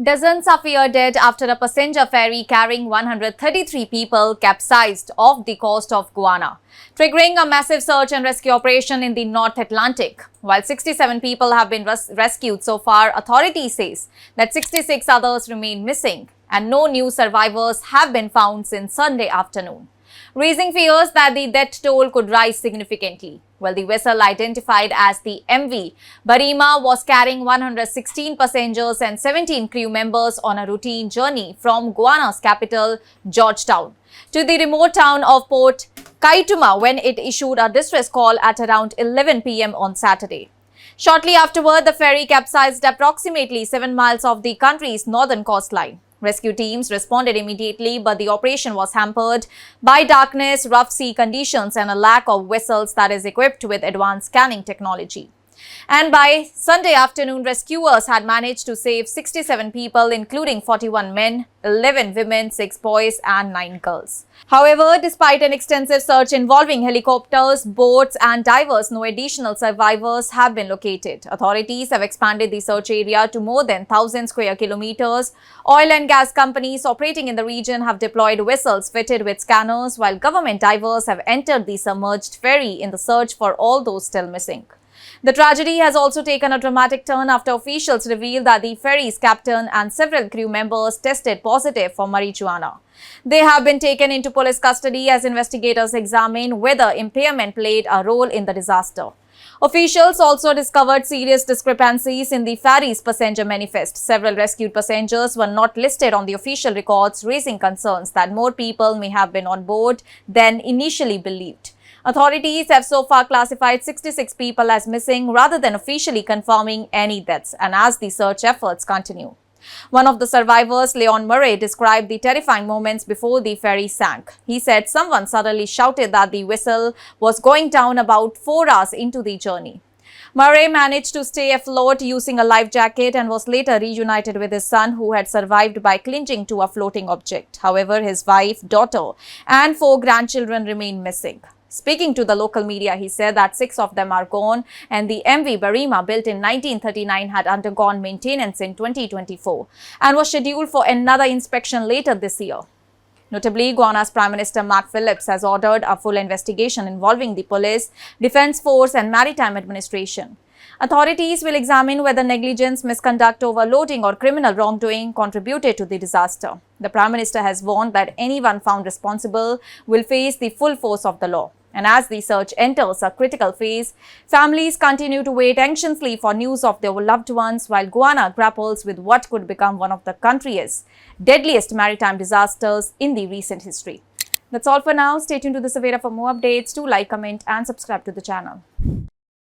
Dozens are feared dead after a passenger ferry carrying 133 people capsized off the coast of Guyana, triggering a massive search and rescue operation in the North Atlantic. While 67 people have been rescued so far, authorities say that 66 others remain missing and no new survivors have been found since Sunday afternoon, raising fears that the death toll could rise significantly. Well, the vessel, identified as the MV Barima, was carrying 116 passengers and 17 crew members on a routine journey from Guyana's capital, Georgetown, to the remote town of Port Kaituma when it issued a distress call at around 11 p.m. on Saturday. Shortly afterward, the ferry capsized approximately 7 miles off the country's northern coastline. Rescue teams responded immediately, but the operation was hampered by darkness, rough sea conditions, and a lack of vessels that is equipped with advanced scanning technology. And by Sunday afternoon, rescuers had managed to save 67 people, including 41 men, 11 women, 6 boys, and 9 girls. However, despite an extensive search involving helicopters, boats, and divers, no additional survivors have been located. Authorities have expanded the search area to more than 1,000 square kilometers. Oil and gas companies operating in the region have deployed vessels fitted with scanners, while government divers have entered the submerged ferry in the search for all those still missing. The tragedy has also taken a dramatic turn after officials revealed that the ferry's captain and several crew members tested positive for marijuana. They have been taken into police custody as investigators examine whether impairment played a role in the disaster. Officials also discovered serious discrepancies in the ferry's passenger manifest. Several rescued passengers were not listed on the official records, raising concerns that more people may have been on board than initially believed. Authorities have so far classified 66 people as missing rather than officially confirming any deaths, and as the search efforts continue. One of the survivors, Leon Murray, described the terrifying moments before the ferry sank. He said someone suddenly shouted that the vessel was going down about 4 hours into the journey. Murray managed to stay afloat using a life jacket and was later reunited with his son, who had survived by clinging to a floating object. However, his wife, daughter, and 4 grandchildren remain missing. Speaking to the local media, he said that 6 of them are gone and the MV Barima, built in 1939, had undergone maintenance in 2024 and was scheduled for another inspection later this year. Notably, Guyana's Prime Minister Mark Phillips has ordered a full investigation involving the police, defense force and maritime administration. Authorities will examine whether negligence, misconduct, overloading or criminal wrongdoing contributed to the disaster. The Prime Minister has warned that anyone found responsible will face the full force of the law. And as the search enters a critical phase, families continue to wait anxiously for news of their loved ones, while Guyana grapples with what could become one of the country's deadliest maritime disasters in the recent history. That's all for now. Stay tuned to the Savera for more updates. Do like, comment and subscribe to the channel.